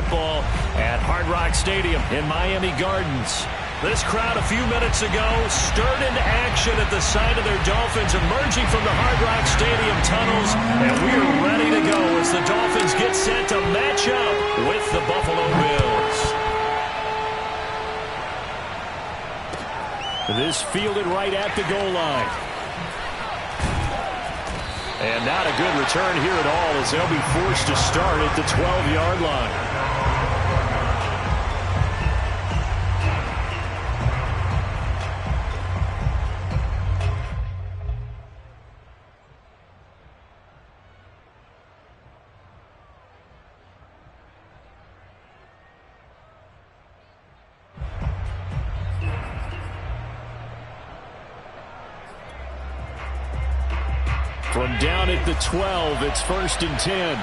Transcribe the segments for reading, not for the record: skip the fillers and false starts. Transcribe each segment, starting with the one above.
football at Hard Rock Stadium in Miami Gardens. This crowd a few minutes ago stirred into action at the sight of their Dolphins emerging from the Hard Rock Stadium tunnels, and we are ready to go as the Dolphins get set to match up with the Buffalo Bills. This fielded right at the goal line. And not a good return here at all as they'll be forced to start at the 12-yard line. From down at the 12, it's 1st and 10.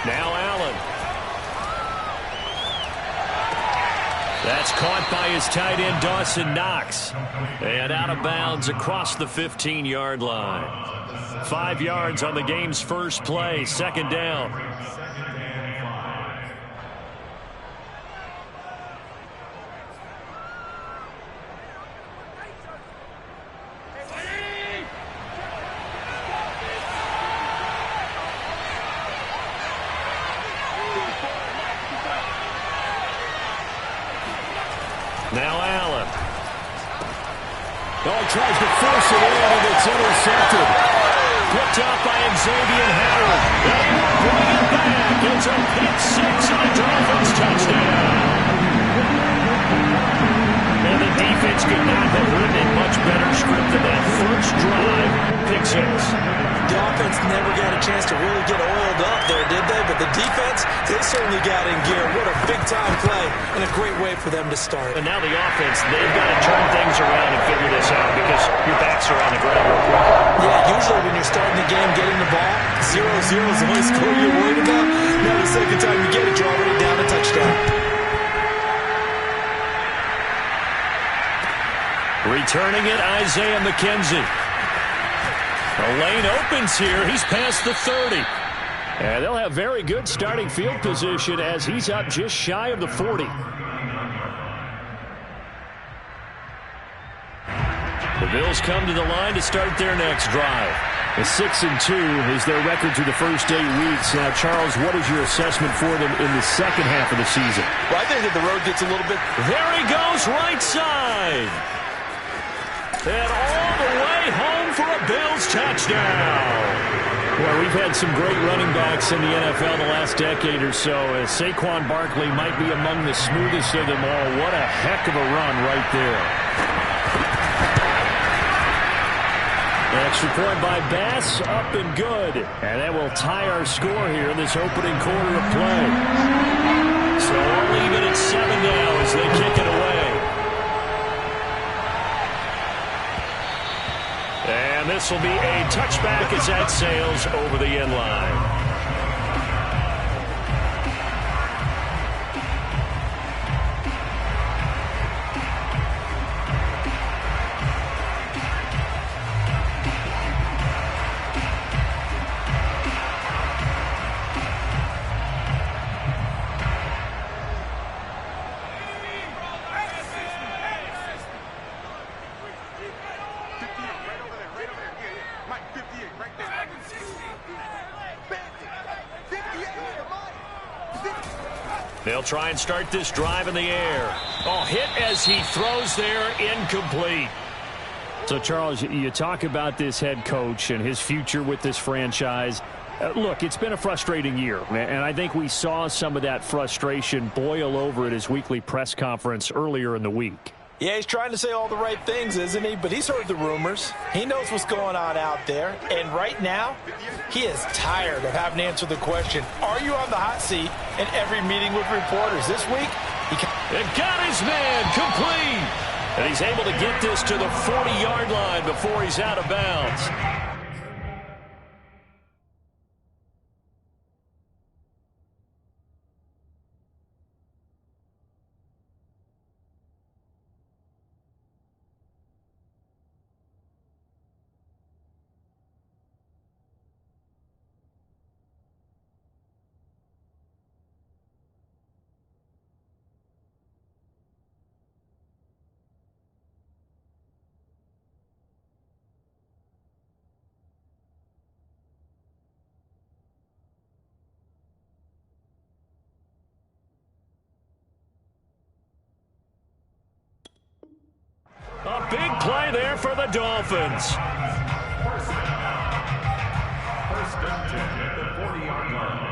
Now Allen. That's caught by his tight end, Dawson Knox. And out of bounds across the 15-yard line. 5 yards on the game's first play, 2nd down. Now Allen. Oh, he tries to force it in, and it's intercepted. Picked up by Xavier Howard. They will bring it back. It's a pick six and a Dolphins touchdown. And the defense could not have written a much better script than that first drive. Pick six. The offense never got a chance to really get oiled up there, did they? But the defense, they certainly got in gear. What a big-time play and a great way for them to start. And now the offense, they've got to turn things around and figure this out because your backs are on the ground real quick. Yeah, usually when you're starting the game, getting the ball, 0-0 is the only score you're worried about. Now the second time you get it, you're already down a touchdown. Returning it, Isaiah McKenzie. The lane opens here. He's past the 30. And they'll have very good starting field position as he's up just shy of the 40. The Bills come to the line to start their next drive. A 6-2 is their record through the first 8 weeks. Now, Charles, what is your assessment for them in the second half of the season? Well, I think that the road gets a little bit... There he goes, right side. And all the way home for a Bills touchdown. Well, we've had some great running backs in the NFL the last decade or so. Saquon Barkley might be among the smoothest of them all. What a heck of a run right there. Extra point by Bass, up and good. And that will tie our score here in this opening quarter of play. So we'll leave it at 7 now as they kick it away. And this will be a touchback as that sails over the end line. They'll try and start this drive in the air. Oh, hit as he throws there, incomplete. So, Charles, you talk about this head coach and his future with this franchise. Look, it's been a frustrating year, and I think we saw some of that frustration boil over at his weekly press conference earlier in the week. Yeah, he's trying to say all the right things, isn't he? But he's heard the rumors. He knows what's going on out there. And right now, he is tired of having to answer the question, are you on the hot seat in every meeting with reporters? This week, It got his man complete. And he's able to get this to the 40-yard line before he's out of bounds. big play there for the Dolphins. First and 10 at the 40-yard line.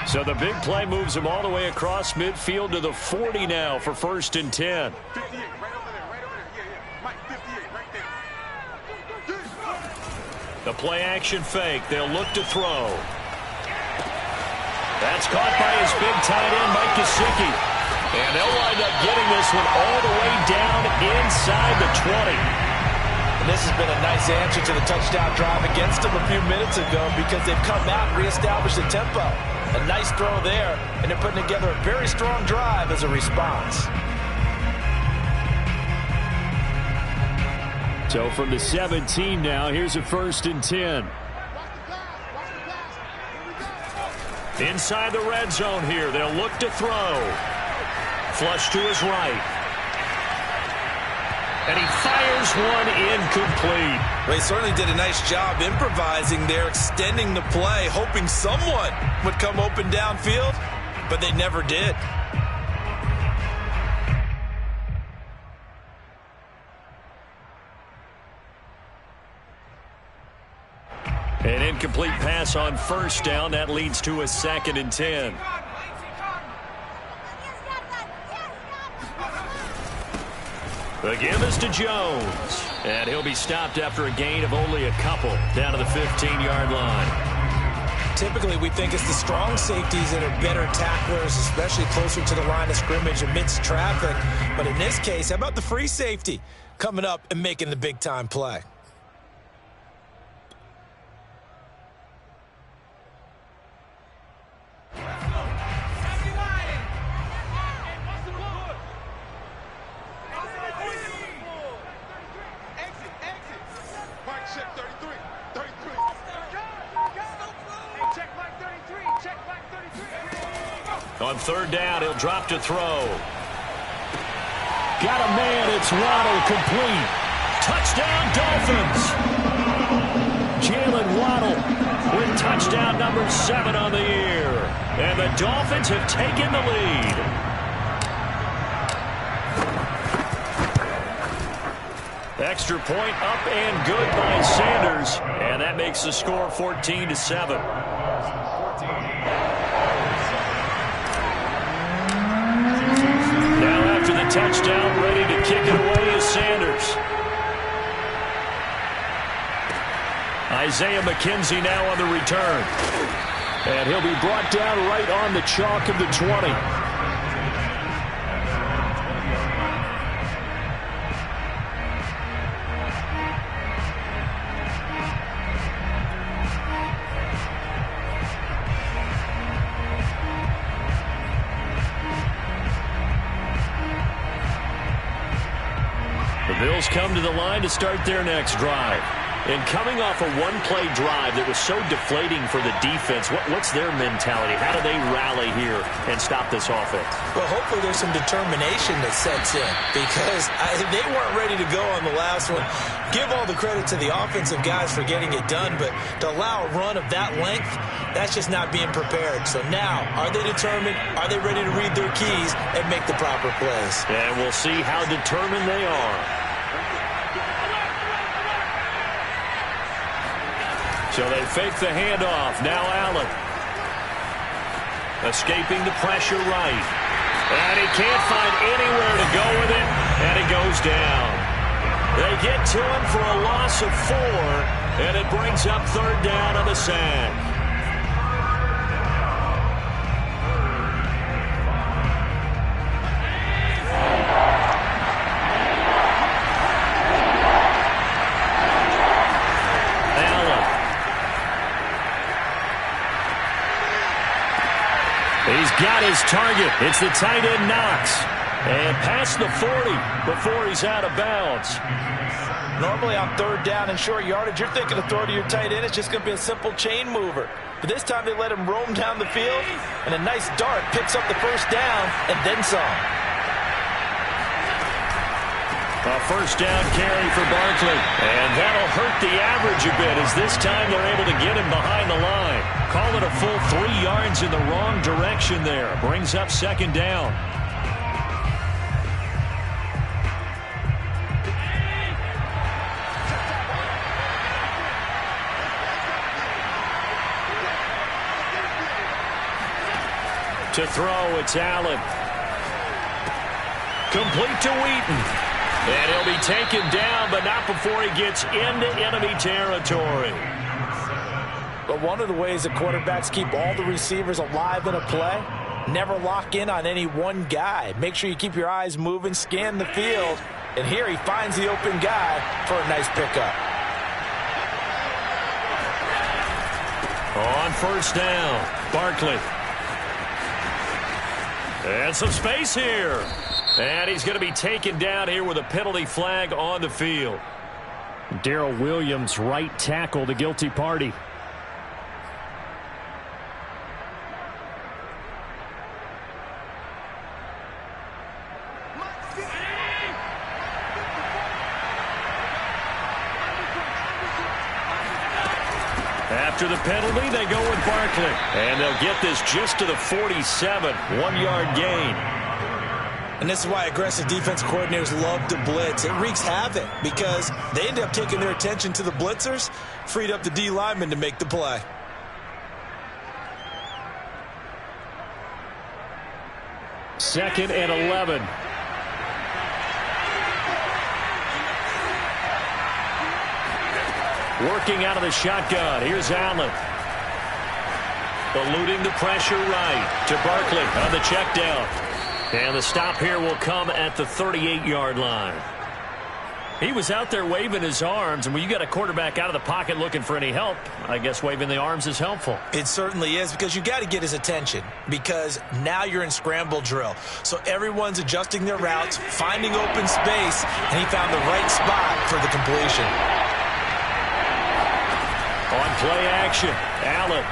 So the big play moves him all the way across midfield to the 40 now for 1st and 10. 58, right over there, right over there. Yeah. Mike, 58, right there. The play action fake. They'll look to throw. That's caught by his big tight end, Mike Gesicki. And they'll wind up getting this one all the way down inside the 20. And this has been a nice answer to the touchdown drive against them a few minutes ago because they've come out and reestablished the tempo. A nice throw there, and they're putting together a very strong drive as a response. So from the 17 now, here's a 1st and 10. Inside the red zone here, they'll look to throw. Flush to his right. And he fires one incomplete. Well, he certainly did a nice job improvising there, extending the play, hoping someone would come open downfield, but they never did. An incomplete pass on 1st down. That leads to a 2nd and 10. The give is to Jones. And he'll be stopped after a gain of only a couple down to the 15-yard line. Typically, we think it's the strong safeties that are better tacklers, especially closer to the line of scrimmage amidst traffic. But in this case, how about the free safety coming up and making the big-time play? On 3rd down, he'll drop to throw. Got a man, it's Waddle, complete. Touchdown, Dolphins. Jalen Waddle with touchdown number 7 on the year. And the Dolphins have taken the lead. Extra point up and good by Sanders. And that makes the score 14-7. After the touchdown, ready to kick it away is Sanders. Isaiah McKenzie now on the return. And he'll be brought down right on the chalk of the 20. The Bills come to the line to start their next drive. And coming off a one-play drive that was so deflating for the defense, what's their mentality? How do they rally here and stop this offense? Well, hopefully there's some determination that sets in because they weren't ready to go on the last one. Give all the credit to the offensive guys for getting it done, but to allow a run of that length, that's just not being prepared. So now, are they determined? Are they ready to read their keys and make the proper plays? And we'll see how determined they are. So they fake the handoff. Now Allen. Escaping the pressure right. And he can't find anywhere to go with it. And he goes down. They get to him for a loss of 4. And it brings up 3rd down on the sack. He's got his target. It's the tight end Knox. And past the 40 before he's out of bounds. Normally on 3rd down and short yardage, you're thinking to throw to your tight end. It's just going to be a simple chain mover. But this time they let him roam down the field. And a nice dart picks up the 1st down and then some. A first down carry for Barkley. And that'll hurt the average a bit as this time they're able to get him behind the line. Call it a full 3 yards in the wrong direction there. Brings up second down. To throw, it's Allen. Complete to Wheaton. And he'll be taken down, but not before he gets into enemy territory. But one of the ways that quarterbacks keep all the receivers alive in a play, never lock in on any one guy. Make sure you keep your eyes moving, scan the field. And here he finds the open guy for a nice pickup. On first down, Barkley. And some space here. And he's going to be taken down here with a penalty flag on the field. Darrell Williams, right tackle, the guilty party. After the penalty, they go with Barkley. And they'll get this just to the 47, 1-yard gain. And this is why aggressive defense coordinators love to blitz. It wreaks havoc because they end up taking their attention to the blitzers, freed up the D lineman to make the play. Second and 11. Working out of the shotgun. Here's Allen. Eluding the pressure right to Barkley on the check down. And the stop here will come at the 38-yard line. He was out there waving his arms, and when you got a quarterback out of the pocket looking for any help, I guess waving the arms is helpful. It certainly is, because you got to get his attention, because now you're in scramble drill. So everyone's adjusting their routes, finding open space, and he found the right spot for the completion. On play action, Allen.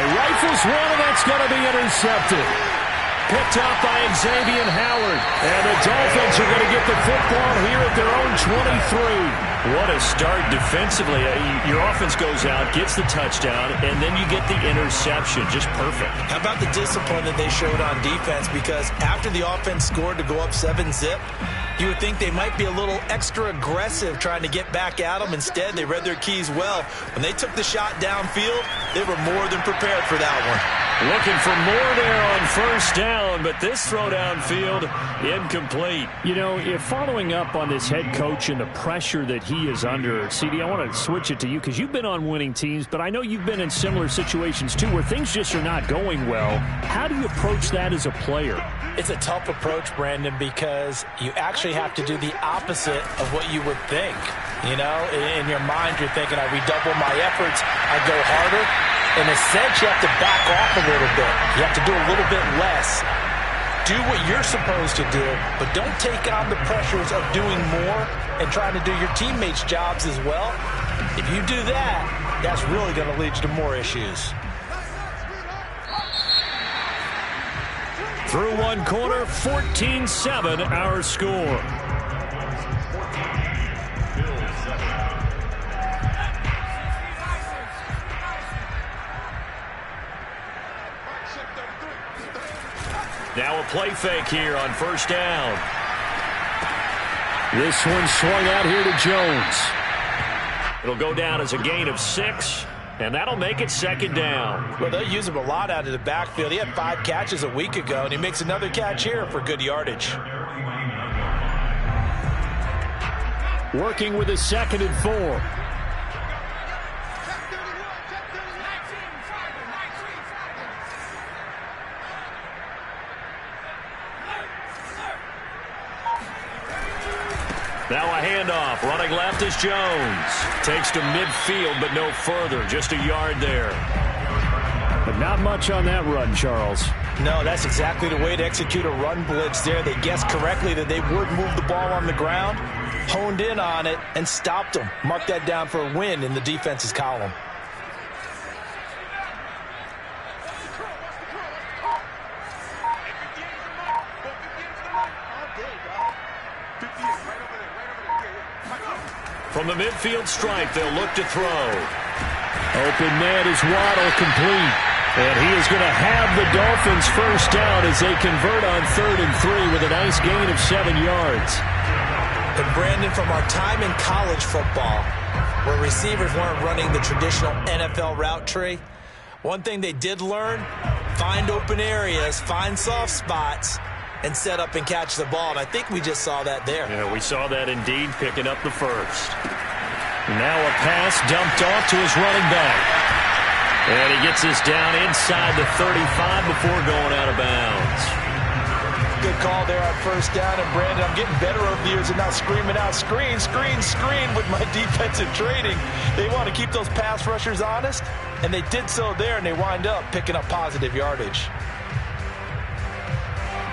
He rifles one, and that's going to be intercepted. Picked up by Xavier Howard. And the Dolphins are going to get the football here at their own 23. What a start defensively. Your offense goes out, gets the touchdown, and then you get the interception. Just perfect. How about the discipline that they showed on defense? Because after the offense scored to go up 7-zip, you would think they might be a little extra aggressive trying to get back at them. Instead, they read their keys well. When they took the shot downfield, they were more than prepared for that one. Looking for more there on first down, but this throw downfield incomplete. You know, if following up on this head coach and the pressure that he is under, CD, I want to switch it to you because you've been on winning teams, but I know you've been in similar situations too where things just are not going well. How do you approach that as a player? It's a tough approach, Brandon, because you actually have to do the opposite of what you would think. You know, in your mind, you're thinking, I redouble my efforts, I go harder. In a sense, you have to back off a little bit. You have to do a little bit less. Do what you're supposed to do, but don't take on the pressures of doing more and trying to do your teammates' jobs as well. If you do that, that's really going to lead you to more issues. Through one quarter, 14-7 our score. Now a play fake here on first down. This one swung out here to Jones. It'll go down as a gain of 6, and that'll make it second down. Well, they'll use him a lot out of the backfield. He had 5 catches a week ago, and he makes another catch here for good yardage. Working with his second and 4. Now a handoff. Running left is Jones. Takes to midfield, but no further. Just a yard there. But not much on that run, Charles. No, that's exactly the way to execute a run blitz there. They guessed correctly that they would move the ball on the ground, honed in on it, and stopped them. Mark that down for a win in the defense's column. From the midfield stripe, they'll look to throw. Open man is Waddle, complete. And he is going to have the Dolphins first down as they convert on 3rd and 3 with a nice gain of 7 yards. And Brandon, from our time in college football, where receivers weren't running the traditional NFL route tree, one thing they did learn, find open areas, find soft spots, and set up and catch the ball. And I think we just saw that there. Yeah, we saw that indeed, picking up the first. Now a pass dumped off to his running back. And he gets this down inside the 35 before going out of bounds. Good call there on first down. And, Brandon, I'm getting better over the years and not screaming out, screen, screen, screen with my defensive training. They want to keep those pass rushers honest, and they did so there, and they wind up picking up positive yardage.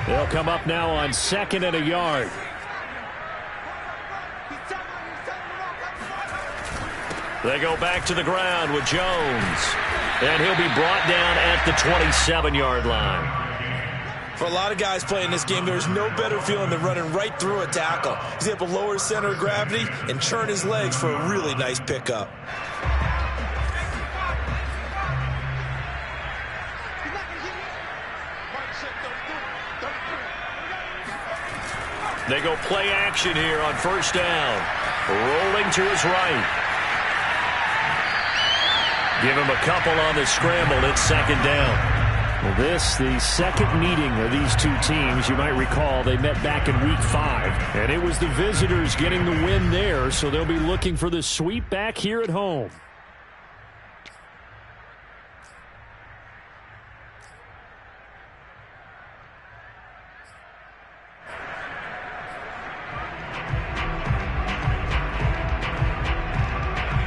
They'll come up now on 2nd and a yard. They go back to the ground with Jones. And he'll be brought down at the 27-yard line. For a lot of guys playing this game, there's no better feeling than running right through a tackle. He's able to lower his center of gravity and churn his legs for a really nice pickup. They go play action here on first down. Rolling to his right. Give him a couple on the scramble. It's 2nd down. Well, the second meeting of these two teams, you might recall, they met back in Week 5. And it was the visitors getting the win there, so they'll be looking for the sweep back here at home.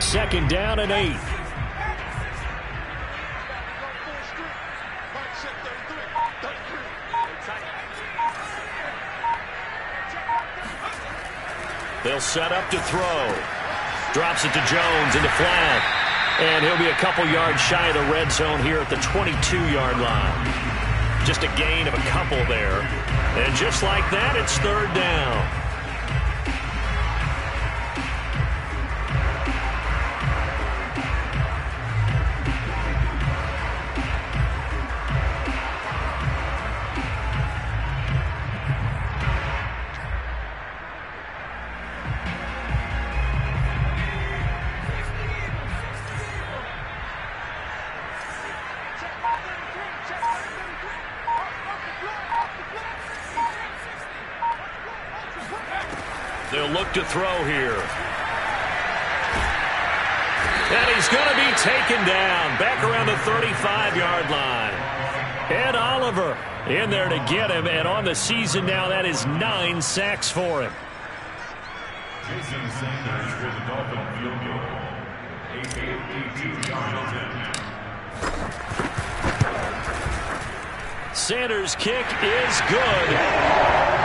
Second down and 8. They'll set up to throw. Drops it to Jones in the flat. And he'll be a couple yards shy of the red zone here at the 22-yard line. Just a gain of a couple there. And just like that, it's 3rd down. They'll look to throw here. And he's going to be taken down back around the 35-yard line. Ed Oliver in there to get him. And on the season now, that is 9 sacks for him. Jason Sanders for the Dolphin field goal. A 52-yard attempt. Sanders' kick is good.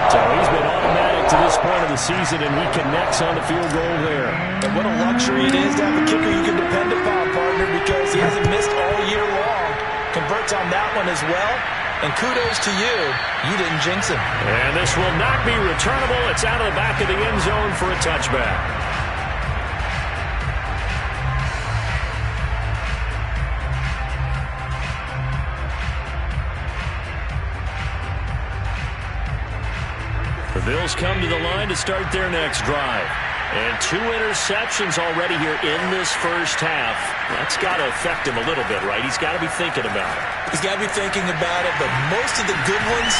So he's been automatic to this point of the season, and he connects on the field goal there. And what a luxury it is to have a kicker you can depend upon, partner, because he hasn't missed all year long. Converts on that one as well. And kudos to you. You didn't jinx him. And this will not be returnable. It's out of the back of the end zone for a touchback. The Bills come to the line to start their next drive. And 2 interceptions already here in this first half. That's got to affect him a little bit, right? He's got to be thinking about it. He's got to be thinking about it, but most of the good ones,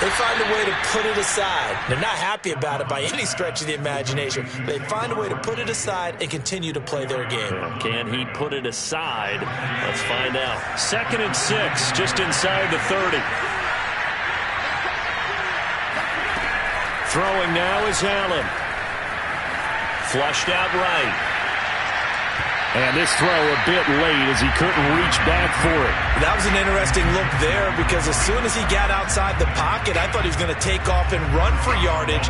they find a way to put it aside. They're not happy about it by any stretch of the imagination. They find a way to put it aside and continue to play their game. Can he put it aside? Let's find out. 2nd and 6, just inside the 30. Throwing now is Allen. Flushed out right. And this throw a bit late as he couldn't reach back for it. That was an interesting look there because as soon as he got outside the pocket, I thought he was going to take off and run for yardage.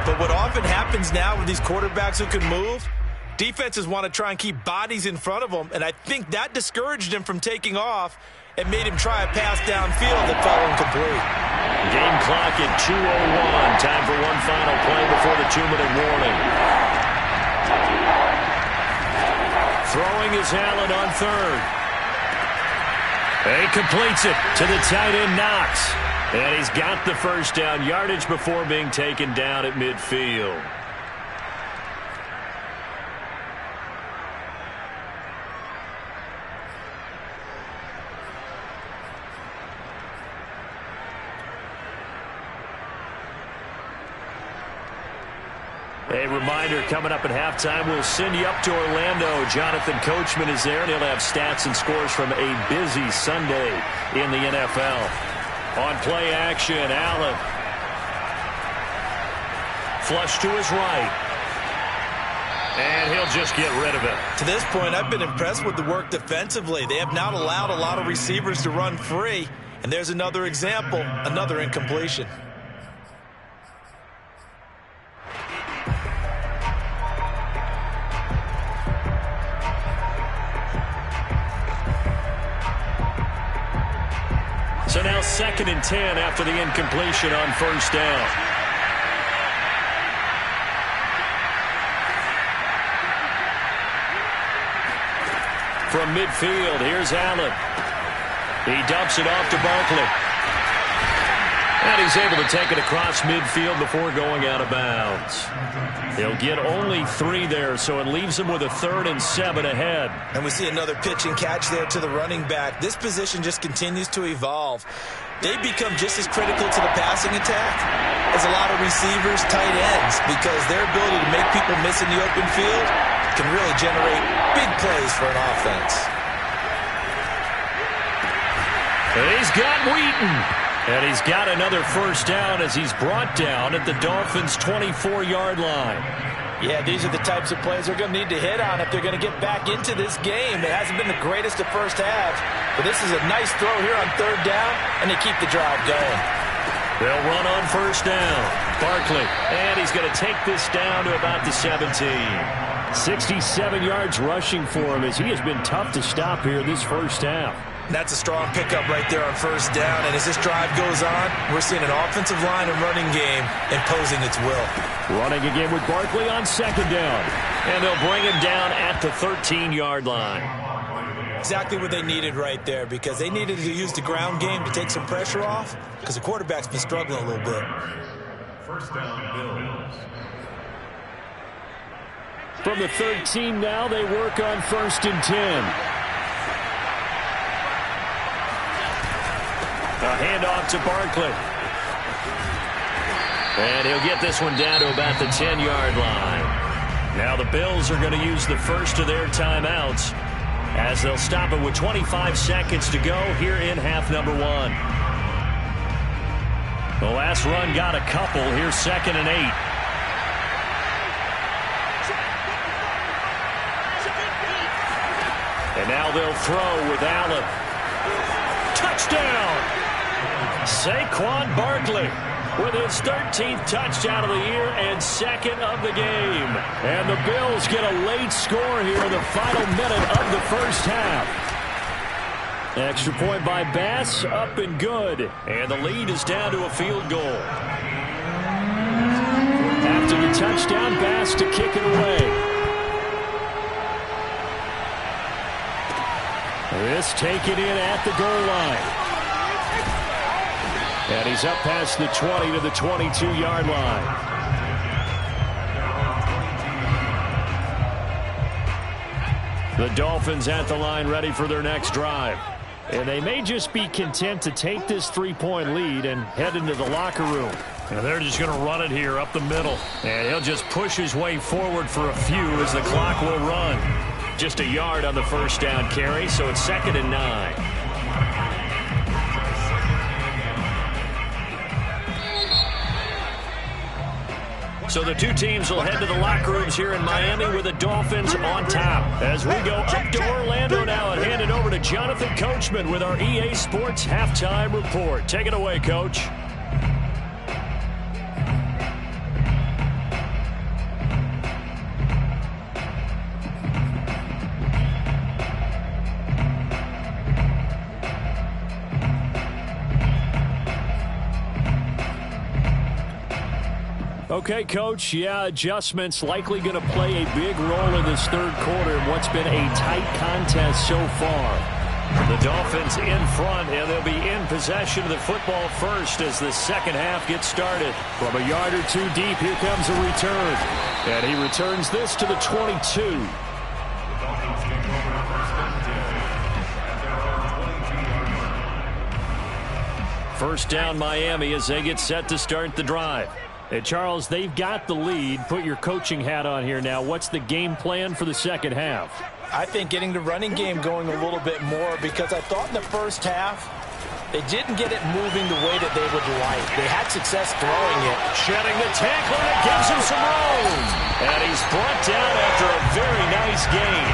But what often happens now with these quarterbacks who can move, defenses want to try and keep bodies in front of them, and I think that discouraged him from taking off and made him try a pass downfield that fell incomplete. Game clock at 2:01. Time for one final play before the 2-minute warning. Throwing is Allen on third. He completes it to the tight end, Knox. And he's got the first down yardage before being taken down at midfield. A reminder, coming up at halftime, we'll send you up to Orlando. Jonathan Coachman is there, and he'll have stats and scores from a busy Sunday in the NFL. On play action, Allen. Flush to his right. And he'll just get rid of it. To this point, I've been impressed with the work defensively. They have not allowed a lot of receivers to run free. And there's another example, another incompletion. So now 2nd and 10 after the incompletion on first down. From midfield, here's Allen. He dumps it off to Barkley. And he's able to take it across midfield before going out of bounds. He'll get only 3 there, so it leaves him with a 3rd and 7 ahead. And we see another pitch and catch there to the running back. This position just continues to evolve. They become just as critical to the passing attack as a lot of receivers, tight ends, because their ability to make people miss in the open field can really generate big plays for an offense. He's got Wheaton. And he's got another first down as he's brought down at the Dolphins' 24-yard line. Yeah, these are the types of plays they're going to need to hit on if they're going to get back into this game. It hasn't been the greatest of first halves, but this is a nice throw here on 3rd down, and they keep the drive going. They'll run on first down. Barkley, and he's going to take this down to about the 17. 67 yards rushing for him as he has been tough to stop here this first half. That's a strong pickup right there on first down. And as this drive goes on, we're seeing an offensive line and running game imposing its will. Running again with Barkley on 2nd down. And they'll bring him down at the 13-yard line. Exactly what they needed right there, because they needed to use the ground game to take some pressure off, because the quarterback's been struggling a little bit. First down, Bills. From the 13 now, they work on 1st and 10. A handoff to Barkley. And he'll get this one down to about the 10-yard line. Now the Bills are going to use the first of their timeouts as they'll stop it with 25 seconds to go here in half number 1. The last run got a couple. Here's 2nd and 8. And now they'll throw with Allen. Touchdown! Saquon Barkley with his 13th touchdown of the year and 2nd of the game. And the Bills get a late score here in the final minute of the first half. Extra point by Bass, up and good. And the lead is down to a field goal. After the touchdown, Bass to kick it away. This taken in at the goal line. And he's up past the 20 to the 22-yard line. The Dolphins at the line ready for their next drive. And they may just be content to take this 3-point lead and head into the locker room. And they're just going to run it here up the middle. And he'll just push his way forward for a few as the clock will run. Just a yard on the first down carry, so it's 2nd and 9. So the two teams will head to the locker rooms here in Miami with the Dolphins on top. As we go up to Orlando now and hand it over to Jonathan Coachman with our EA Sports Halftime Report. Take it away, Coach. Okay, Coach, yeah, adjustments likely going to play a big role in this third quarter in what's been a tight contest so far. The Dolphins in front, and they'll be in possession of the football first as the second half gets started. From a yard or two deep, here comes a return. And he returns this to the 22. First down, Miami, as they get set to start the drive. Hey, Charles, they've got the lead. Put your coaching hat on here now. What's the game plan for the second half? I think getting the running game going a little bit more, because I thought in the first half they didn't get it moving the way that they would like. They had success throwing it. Shedding the tackle, and it gives him some room. And he's brought down after a very nice gain.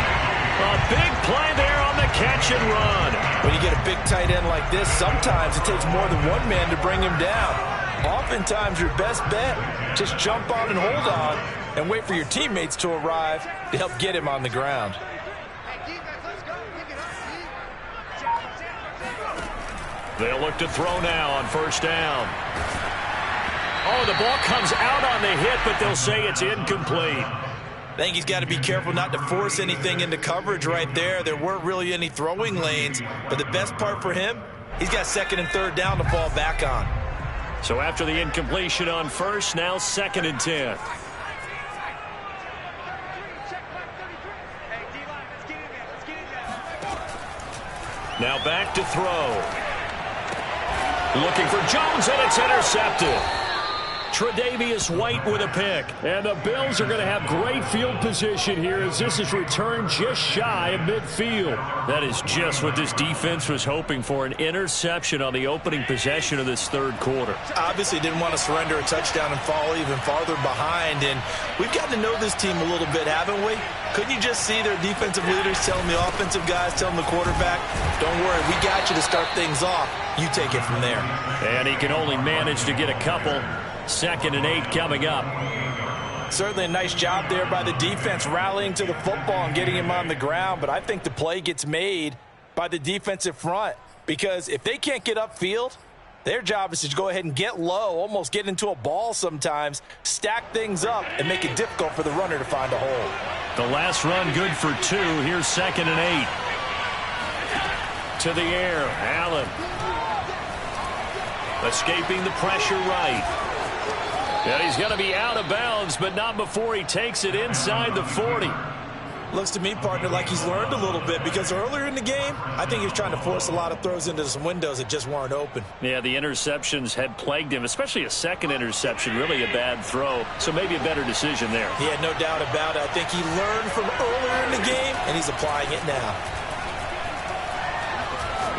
A big play there on the catch and run. When you get a big tight end like this, sometimes it takes more than one man to bring him down. Oftentimes, your best bet, just jump on and hold on and wait for your teammates to arrive to help get him on the ground. They'll look to throw now on first down. Oh, the ball comes out on the hit, but they'll say it's incomplete. I think he's got to be careful not to force anything into coverage right there. There weren't really any throwing lanes, but the best part for him, he's got second and third down to fall back on. So after the incompletion on first, now second and 10. Now back to throw. Looking for Jones, and it's intercepted. Tre'Davious White with a pick. And the Bills are going to have great field position here as this is returned just shy of midfield. That is just what this defense was hoping for, an interception on the opening possession of this third quarter. Obviously didn't want to surrender a touchdown and fall even farther behind. And we've gotten to know this team a little bit, haven't we? Couldn't you just see their defensive leaders telling the offensive guys, telling the quarterback, don't worry, we got you to start things off. You take it from there. And he can only manage to get a couple. Second and 8 coming up. Certainly a nice job there by the defense rallying to the football and getting him on the ground, but I think the play gets made by the defensive front, because if they can't get upfield, their job is to go ahead and get low, almost get into a ball sometimes, stack things up, and make it difficult for the runner to find a hole. The last run good for 2. Here's second and 8. To the air, Allen. Escaping the pressure right. And he's going to be out of bounds, but not before he takes it inside the 40. Looks to me, partner, like he's learned a little bit, because earlier in the game, I think he was trying to force a lot of throws into some windows that just weren't open. Yeah, the interceptions had plagued him, especially a second interception, really a bad throw. So maybe a better decision there. He had no doubt about it. I think he learned from earlier in the game, and he's applying it now.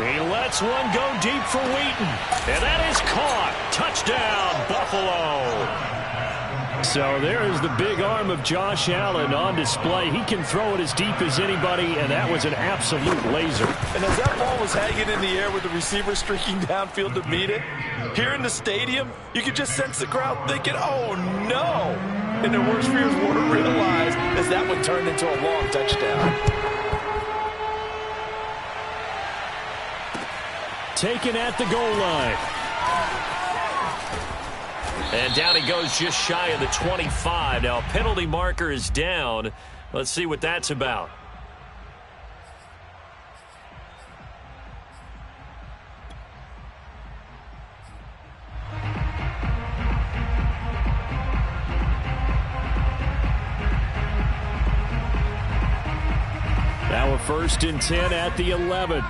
He lets one go deep for Wheaton. And that is caught. Touchdown, Buffalo. So there is the big arm of Josh Allen on display. He can throw it as deep as anybody, and that was an absolute laser. And as that ball was hanging in the air with the receiver streaking downfield to meet it, here in the stadium, you could just sense the crowd thinking, oh, no. And their worst fears weren't realized as that one turned into a long touchdown. Taken at the goal line. And down he goes just shy of the 25. Now a penalty marker is down. Let's see what that's about. Now a first and 10 at the 11.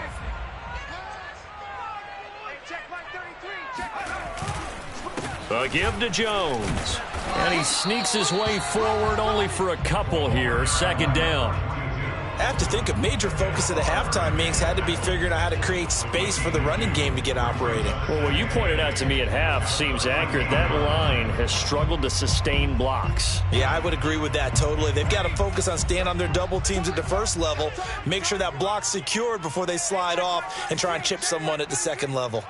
A give to Jones. And he sneaks his way forward only for a couple here. Second down. I have to think a major focus of the halftime meetings had to be figuring out how to create space for the running game to get operating. Well, what you pointed out to me at half seems accurate. That line has struggled to sustain blocks. Yeah, I would agree with that totally. They've got to focus on staying on their double teams at the first level, make sure that block's secured before they slide off and try and chip someone at the second level.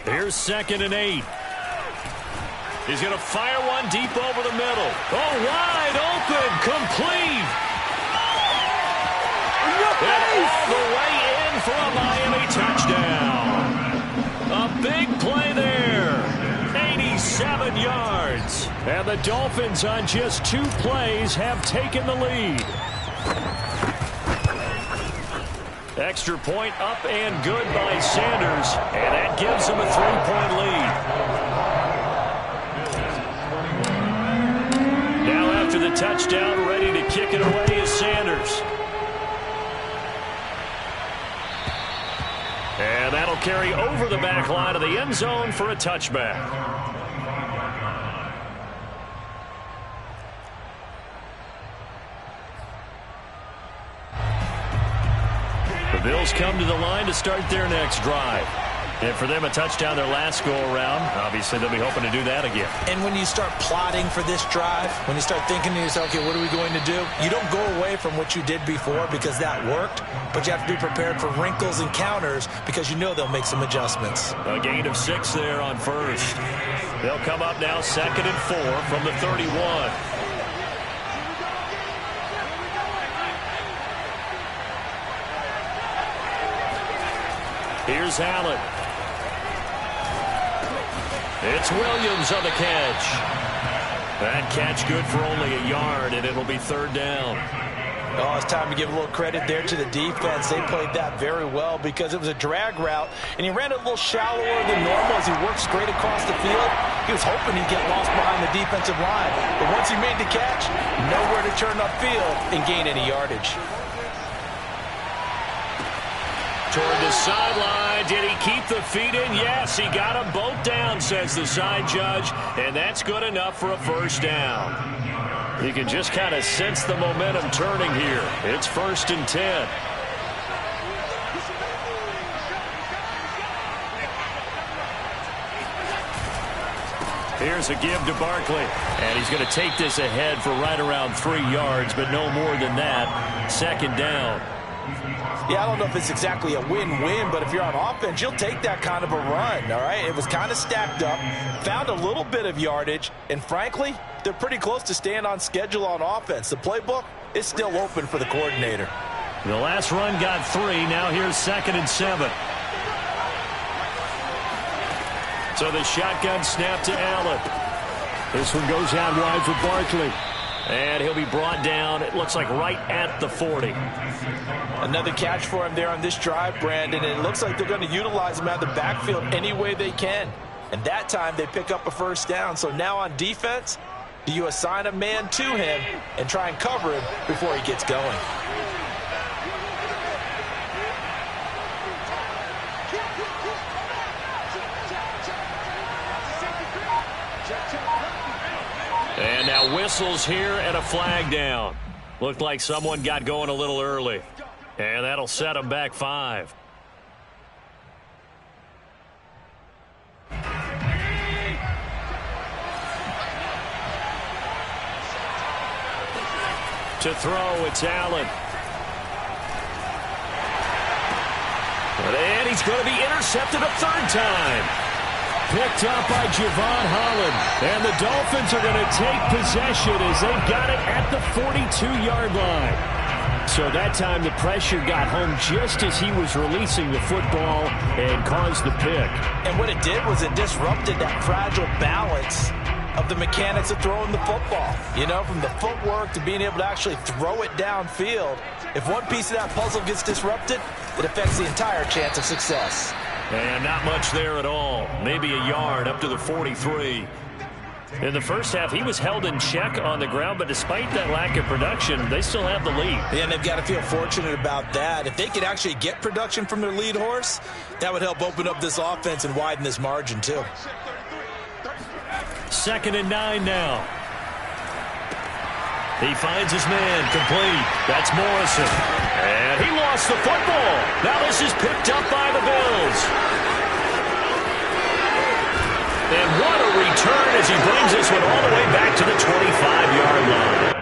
Here's second and 8. He's going to fire one deep over the middle. Oh, wide open, complete. And all the way in for a Miami touchdown. A big play there. And the Dolphins on just 2 plays have taken the lead. Extra point up and good by Sanders, and that gives them a 3-point lead. Now after the touchdown, ready to kick it away is Sanders. And that'll carry over the back line of the end zone for a touchback. Bills come to the line to start their next drive. And for them, a touchdown their last go-around. Obviously, they'll be hoping to do that again. And when you start plotting for this drive, when you start thinking to yourself, okay, what are we going to do? You don't go away from what you did before because that worked, but you have to be prepared for wrinkles and counters because you know they'll make some adjustmts. A gain of 6 there on first. They'll come up now 2nd and 4 from the 31. Here's Allen. It's Williams on the catch. That catch good for only a yard, and it'll be 3rd down. Oh, it's time to give a little credit there to the defense. They played that very well because it was a drag route, and he ran it a little shallower than normal as he worked straight across the field. He was hoping he'd get lost behind the defensive line. But once he made the catch, nowhere to turn upfield and gain any yardage. Toward the sideline. Did he keep the feet in? Yes, he got them both down, says the side judge, and that's good enough for a 1st down. You can just kind of sense the momentum turning here. It's 1st and 10. Here's a give to Barkley, and he's going to take this ahead for right around 3 yards, but no more than that. 2nd down. Yeah, I don't know if it's exactly a win-win, but if you're on offense, you'll take that kind of a run, all right? It was kind of stacked up, found a little bit of yardage, and frankly, they're pretty close to staying on schedule on offense. The playbook is still open for the coordinator. The last run got 3. Now here's 2nd and 7. So the shotgun snap to Allen. This one goes out wide for Barkley. And he'll be brought down, it looks like right at the 40. Another catch for him there on this drive, Brandon, and it looks like they're going to utilize him out of the backfield any way they can. And that time they pick up a 1st down. So now on defense, do you assign a man to him and try and cover him before he gets going? And now whistles here and a flag down. Looked like someone got going a little early. And that'll set them back 5. To throw, it's Allen. And he's going to be intercepted a 3rd time. Picked up by Javon Holland. And the Dolphins are going to take possession as they've got it at the 42-yard line. So that time the pressure got home just as he was releasing the football and caused the pick. And what it did was it disrupted that fragile balance of the mechanics of throwing the football. You know, from the footwork to being able to actually throw it downfield. If one piece of that puzzle gets disrupted, it affects the entire chance of success. And not much there at all. Maybe a yard up to the 43. In the first half, he was held in check on the ground, but despite that lack of production, they still have the lead. Yeah, and they've got to feel fortunate about that. If they could actually get production from their lead horse, that would help open up this offense and widen this margin, too. 2nd and 9 now. He finds his man complete. That's Morrison. And he lost the football. Now this is picked up by the Bills. And what a return as he brings this one all the way back to the 25-yard line.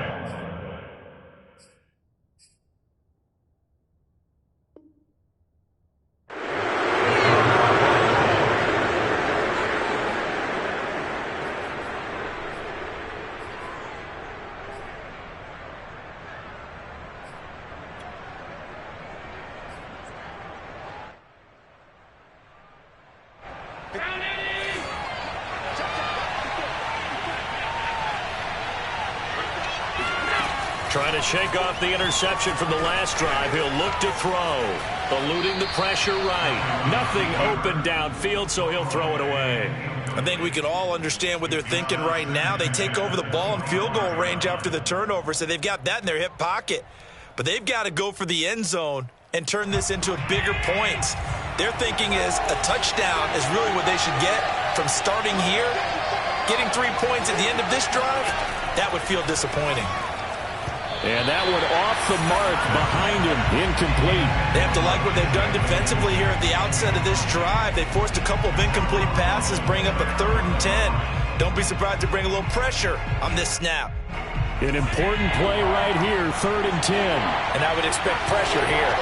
Trying to shake off the interception from the last drive. He'll look to throw. Eluding the pressure right. Nothing open downfield, so he'll throw it away. I think we can all understand what they're thinking right now. They take over the ball in field goal range after the turnover, so they've got that in their hip pocket. But they've got to go for the end zone and turn this into bigger points. Their thinking is a touchdown is really what they should get from starting here. Getting 3 points at the end of this drive, that would feel disappointing. And that one off the mark behind him, incomplete. They have to like what they've done defensively here at the outset of this drive. They forced a couple of incomplete passes, bring up a 3rd and 10. Don't be surprised to bring a little pressure on this snap. An important play right here, 3rd and 10. And I would expect pressure here.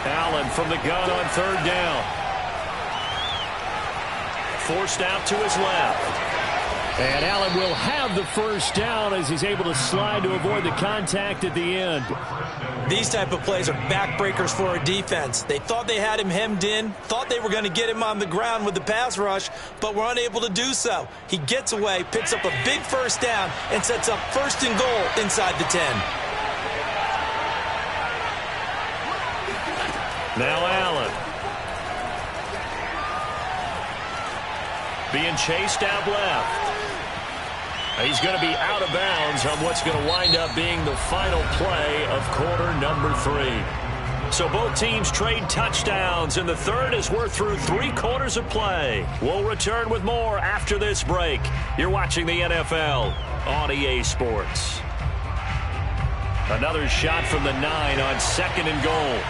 Allen from the gun on 3rd down. Forced out to his left. And Allen will have the 1st down as he's able to slide to avoid the contact at the end. These type of plays are backbreakers for a defense. They thought they had him hemmed in, thought they were going to get him on the ground with the pass rush, but were unable to do so. He gets away, picks up a big 1st down, and sets up 1st and goal inside the 10. Now Allen. Being chased out left. He's going to be out of bounds on what's going to wind up being the final play of quarter number 3. So both teams trade touchdowns, and the 3rd as we're through 3 quarters of play. We'll return with more after this break. You're watching the NFL on EA Sports. Another shot from the 9 on 2nd and goal.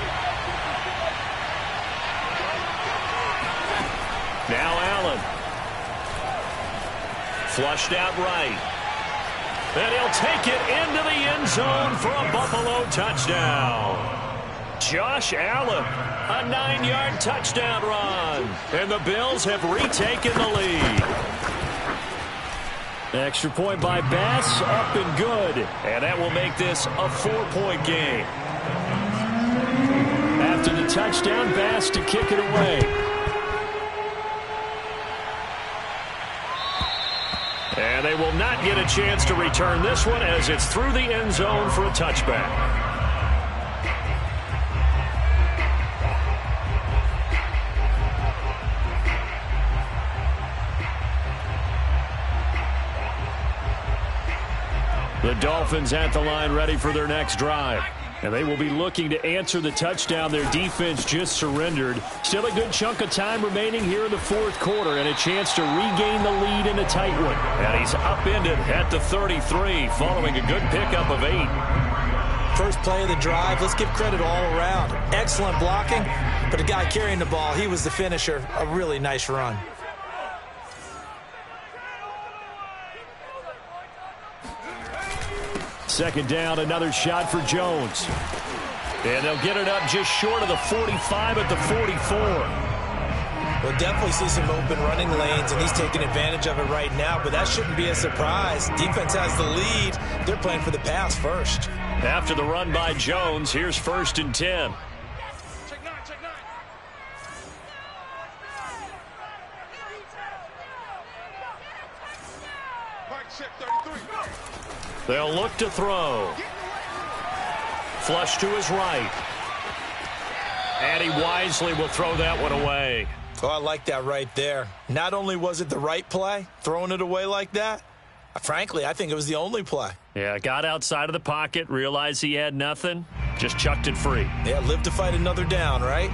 Now Allen. Flushed out right. And he'll take it into the end zone for a Buffalo touchdown. Josh Allen, a 9-yard touchdown run. And the Bills have retaken the lead. Extra point by Bass, up and good. And that will make this a 4-point game. After the touchdown, Bass to kick it away. And they will not get a chance to return this one as it's through the end zone for a touchback. The Dolphins at the line ready for their next drive. And they will be looking to answer the touchdown their defense just surrendered. Still a good chunk of time remaining here in the 4th quarter and a chance to regain the lead in a tight one. And he's upended at the 33 following a good pickup of 8. First play of the drive, let's give credit all around. Excellent blocking, but the guy carrying the ball, he was the finisher. A really nice run. Second down, another shot for Jones. And they'll get it up just short of the 45 at the 44. We'll definitely see some open running lanes, and he's taking advantage of it right now, but that shouldn't be a surprise. Defense has the lead. They're playing for the pass first. After the run by Jones, here's 1st and 10. Check 9, check 9. Mike, check 33. They'll look to throw. Flush to his right. And he wisely will throw that one away. Oh, I like that right there. Not only was it the right play, throwing it away like that, frankly, I think it was the only play. Yeah, got outside of the pocket, realized he had nothing, just chucked it free. Yeah, live to fight another down, right?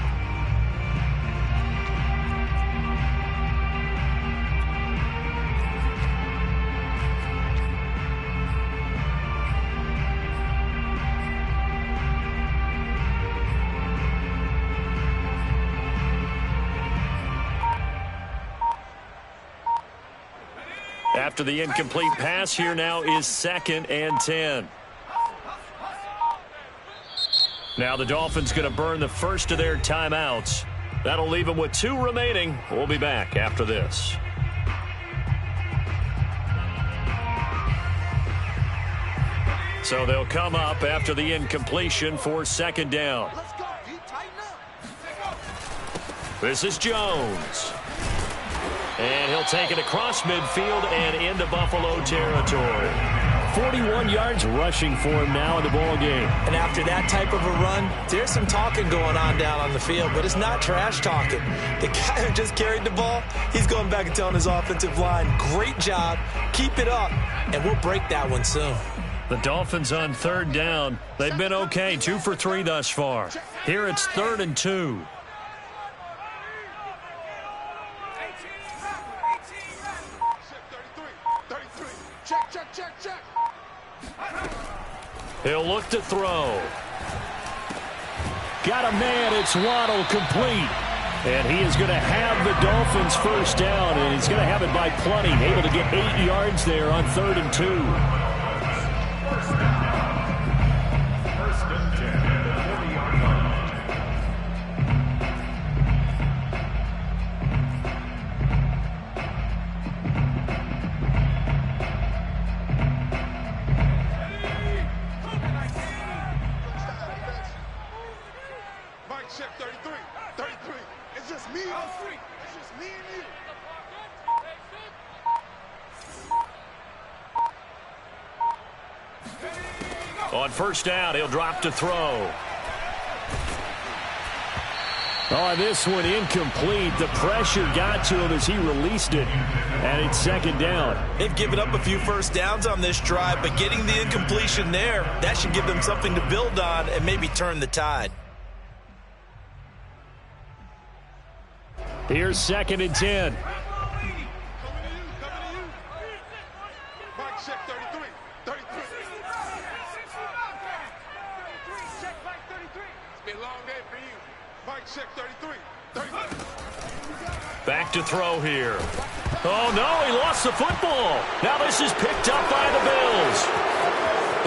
After the incomplete pass, here now is 2nd and 10. Now the Dolphins going to burn the first of their timeouts. That'll leave them with 2 remaining. We'll be back after this. So they'll come up after the incompletion for 2nd down. This is Jones. And he'll take it across midfield and into Buffalo territory. 41 yards rushing for him now in the ball game. And after that type of a run, there's some talking going on down on the field, but it's not trash talking. The guy who just carried the ball, he's going back and telling his offensive line, great job, keep it up, and we'll break that one soon. The Dolphins on third down. They've been okay, 2 for 3 thus far. Here it's 3rd and 2. He'll look to throw. Got a man. It's Waddle, complete. And he is going to have the Dolphins first down, and he's going to have it by plenty. Able to get 8 yards there on 3rd and 2. First and 10 at the 40-yard line. Mike, check 33. 33. It's just me. It's just me and you. On first down, he'll drop to throw. Oh, this one incomplete. The pressure got to him as he released it. And it's 2nd down. They've given up a few first downs on this drive, but getting the incompletion there, that should give them something to build on and maybe turn the tide. Here's 2nd and 10. Mike, check 33. 33. Check Mike 33. It's been a long day for you. Mike, check 33. 33. Back to throw here. Oh, no, he lost the football. Now this is picked up by the Bills.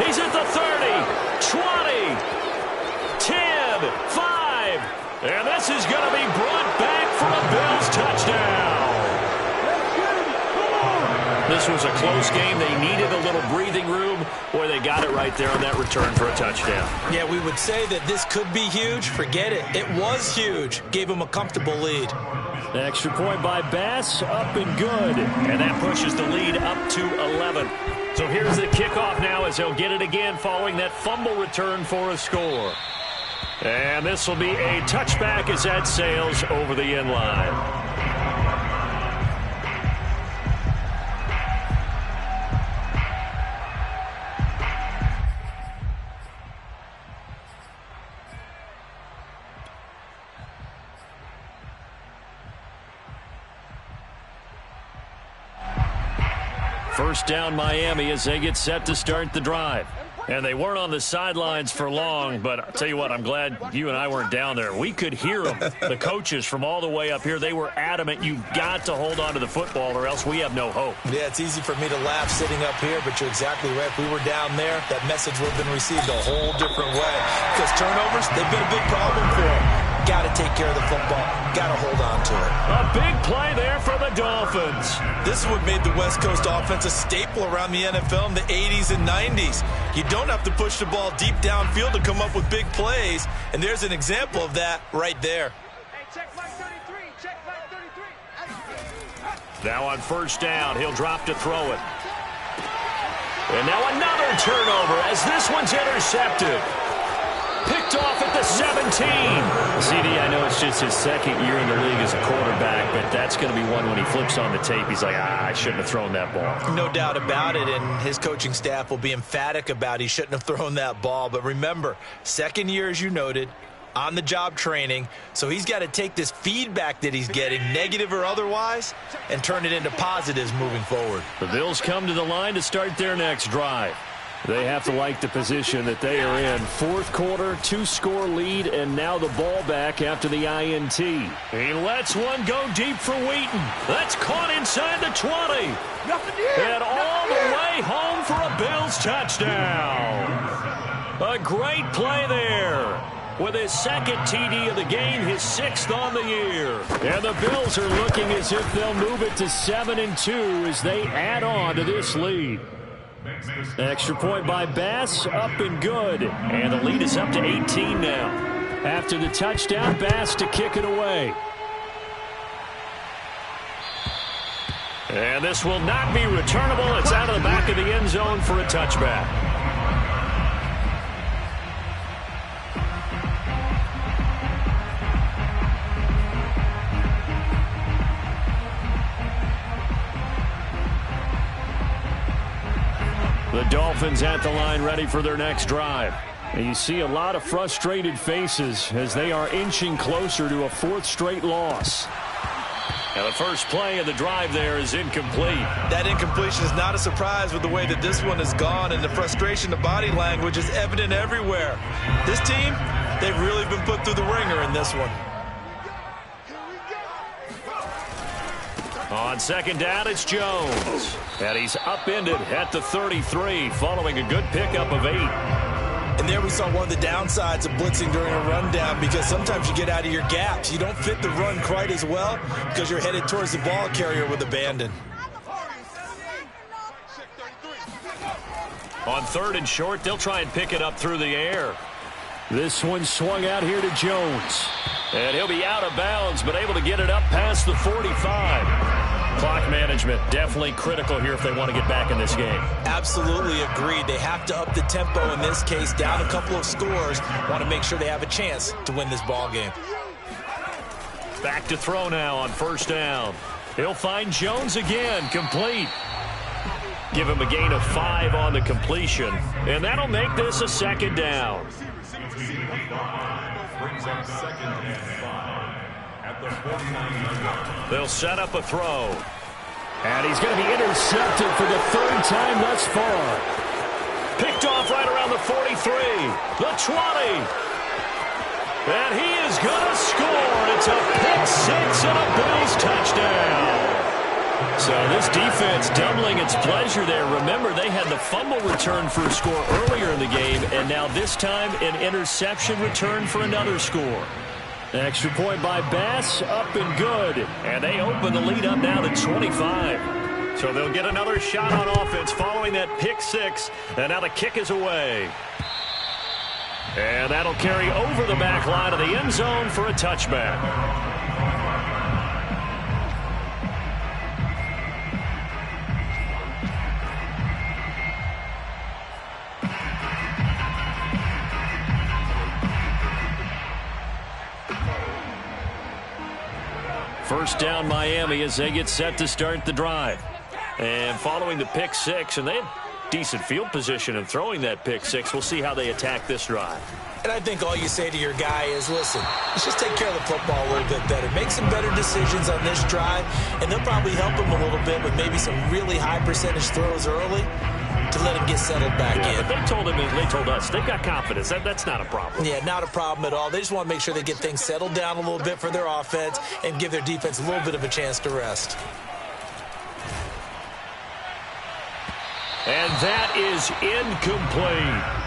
He's at the 30, 20, 10, 5. And this is going to be brought back for a Bills touchdown. This was a close game. They needed a little breathing room. Boy, they got it right there on that return for a touchdown. Yeah, we would say that this could be huge. Forget it. It was huge. Gave him a comfortable lead. The extra point by Bass, up and good. And that pushes the lead up to 11. So here's the kickoff now as they'll get it again following that fumble return for a score. And this will be a touchback as that sails over the end line. First down Miami as they get set to start the drive. And they weren't on the sidelines for long, but I'll tell you what, I'm glad you and I weren't down there. We could hear them. The coaches from all the way up here, they were adamant, you've got to hold on to the football or else we have no hope. Yeah, it's easy for me to laugh sitting up here, but you're exactly right. If we were down there, that message would have been received a whole different way. Because turnovers, they've been a big problem for them. Got to take care of the football. Got to hold on to it. A big play there for the Dolphins. This is what made the West Coast offense a staple around the NFL in the 80s and 90s. You don't have to push the ball deep downfield to come up with big plays, and there's an example of that right there. Hey, check Mike 33. Check Mike 33. Now on first down, he'll drop to throw it. And now another turnover as this one's intercepted. Picked off at the 17. CD, I know it's just his second year in the league as a quarterback, but that's going to be one when he flips on the tape. He's like, I shouldn't have thrown that ball. No doubt about it, and his coaching staff will be emphatic about he shouldn't have thrown that ball. But remember, second year, as you noted, on-the-job training, so he's got to take this feedback that he's getting, negative or otherwise, and turn it into positives moving forward. The Bills come to the line to start their next drive. They have to like the position that they are in. Fourth quarter, 2-score lead, and now the ball back after the INT. He lets one go deep for Wheaton. That's caught inside the 20. And all the way home for a Bills touchdown. A great play there. With his second TD of the game, his 6th on the year. And the Bills are looking as if they'll move it to 7-2 as they add on to this lead. Extra point by Bass, up and good. And the lead is up to 18 now. After the touchdown, Bass to kick it away. And this will not be returnable. It's out of the back of the end zone for a touchback. The Dolphins at the line ready for their next drive. And you see a lot of frustrated faces as they are inching closer to a fourth straight loss. And the first play of the drive there is incomplete. That incompletion is not a surprise with the way that this one has gone, and the frustration, the body language is evident everywhere. This team, they've really been put through the ringer in this one. On second down, it's Jones. And he's upended at the 33 following a good pickup of 8. And there we saw one of the downsides of blitzing during a rundown, because sometimes you get out of your gaps. You don't fit the run quite as well because you're headed towards the ball carrier with abandon. On third and short, they'll try and pick it up through the air. This one swung out here to Jones. And he'll be out of bounds, but able to get it up past the 45. Clock management definitely critical here if they want to get back in this game. Absolutely agreed. They have to up the tempo in this case, down a couple of scores. Want to make sure they have a chance to win this ball game. Back to throw now on first down. He'll find Jones again, complete. Give him a gain of 5 on the completion, and that'll make this a second down. Brings up second and 5 at the 49. They'll set up a throw. And he's going to be intercepted for the third time thus far. Picked off right around the 43, the 20. And he is going to score. It's a pick-6 and a Bills touchdown. So this defense doubling its pleasure there. Remember, they had the fumble return for a score earlier in the game, and now this time an interception return for another score. Extra point by Bass, up and good. And they open the lead up now to 25. So they'll get another shot on offense following that pick-6, and now the kick is away. And that'll carry over the back line of the end zone for a touchback. First down Miami as they get set to start the drive. And following the pick-6, and they had decent field position in throwing that pick-6. We'll see how they attack this drive. And I think all you say to your guy is, listen, let's just take care of the football a little bit better. Make some better decisions on this drive, and they'll probably help him a little bit with maybe some really high percentage throws early to let him get settled back in. But they told him, and they told us, they've got confidence. That's not a problem. Yeah, not a problem at all. They just want to make sure they get things settled down a little bit for their offense and give their defense a little bit of a chance to rest. And that is incomplete.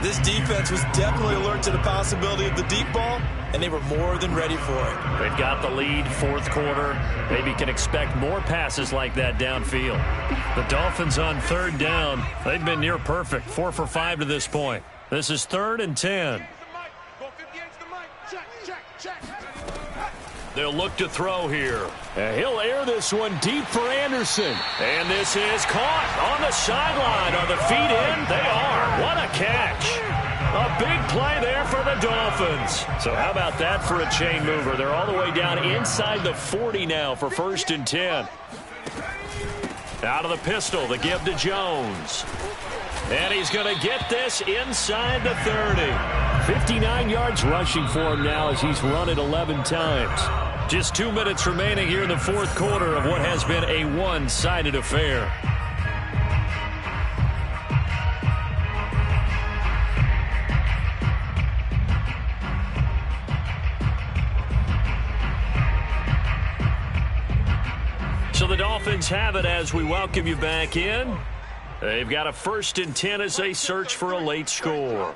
This defense was definitely alert to the possibility of the deep ball, and they were more than ready for it. They've got the lead, fourth quarter. Maybe can expect more passes like that downfield. The Dolphins on third down. They've been near perfect, 4 for 5 to this point. This is 3rd and 10. They'll look to throw here. And he'll air this one deep for Anderson. And this is caught on the sideline. Are the feet in? They are. What a catch. A big play there for the Dolphins. So how about that for a chain mover? They're all the way down inside the 40 now for 1st and 10. Out of the pistol, the give to Jones. And he's going to get this inside the 30. 59 yards rushing for him now as he's run it 11 times. Just 2 minutes remaining here in the fourth quarter of what has been a one-sided affair. So the Dolphins have it as we welcome you back in. They've got a 1st and 10 as they search for a late score.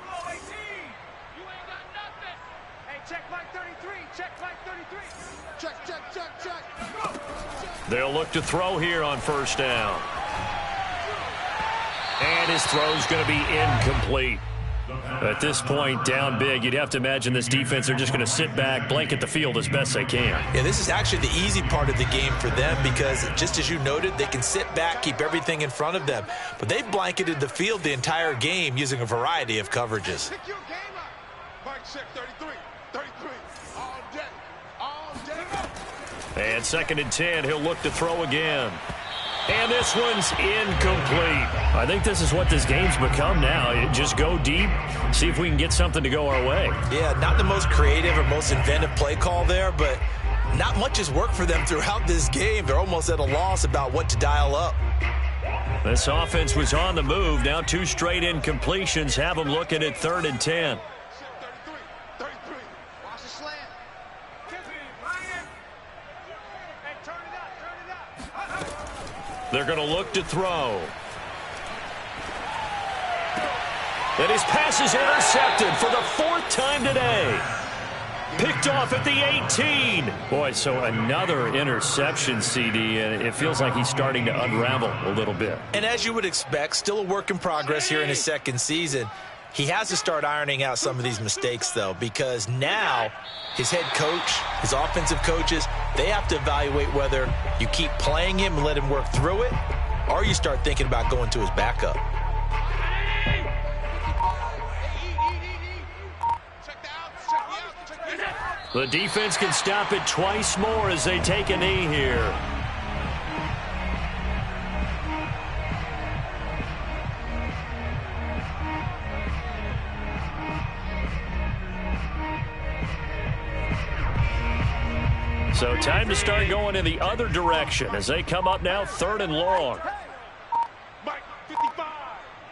They'll look to throw here on 1st down. And his throw's going to be incomplete. At this point, down big, you'd have to imagine this defense are just going to sit back, blanket the field as best they can. Yeah, this is actually the easy part of the game for them because, just as you noted, they can sit back, keep everything in front of them. But they've blanketed the field the entire game using a variety of coverages. Pick your game up. Mike check 33. 33. All day. All day. And 2nd and 10, he'll look to throw again. And this one's incomplete. I think this is what this game's become now. Just go deep, see if we can get something to go our way. Yeah, not the most creative or most inventive play call there, but not much has worked for them throughout this game. They're almost at a loss about what to dial up. This offense was on the move. Now 2 straight incompletions have them looking at 3rd and 10. 33. 33. Watch the slant. They're going to look to throw. And his pass is intercepted for the 4th time today. Picked off at the 18. Boy, so another interception, CD, and it feels like he's starting to unravel a little bit. And as you would expect, still a work in progress here in his 2nd season. He has to start ironing out some of these mistakes, though, because now his head coach, his offensive coaches, they have to evaluate whether you keep playing him and let him work through it, or you start thinking about going to his backup. The defense can stop it twice more as they take a knee here. So time to start going in the other direction as they come up now 3rd and long. Mike 55.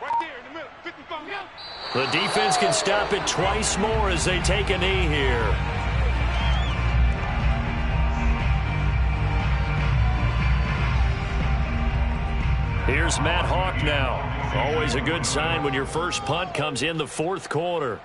Right there in the middle. 55. The defense can stop it twice more as they take a knee here. Here's Matt Hawk now. Always a good sign when your first punt comes in the 4th quarter.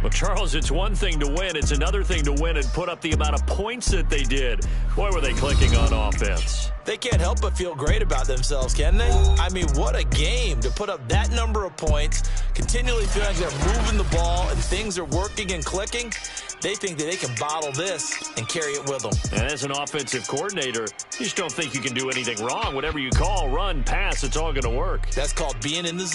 Well, Charles, it's one thing to win. It's another thing to win and put up the amount of points that they did. Boy, were they clicking on offense. They can't help but feel great about themselves, can they? I mean, what a game to put up that number of points, continually feeling like they're moving the ball and things are working and clicking. They think that they can bottle this and carry it with them. And as an offensive coordinator, you just don't think you can do anything wrong. Whatever you call, run, pass, it's all going to work. That's called being in the zone.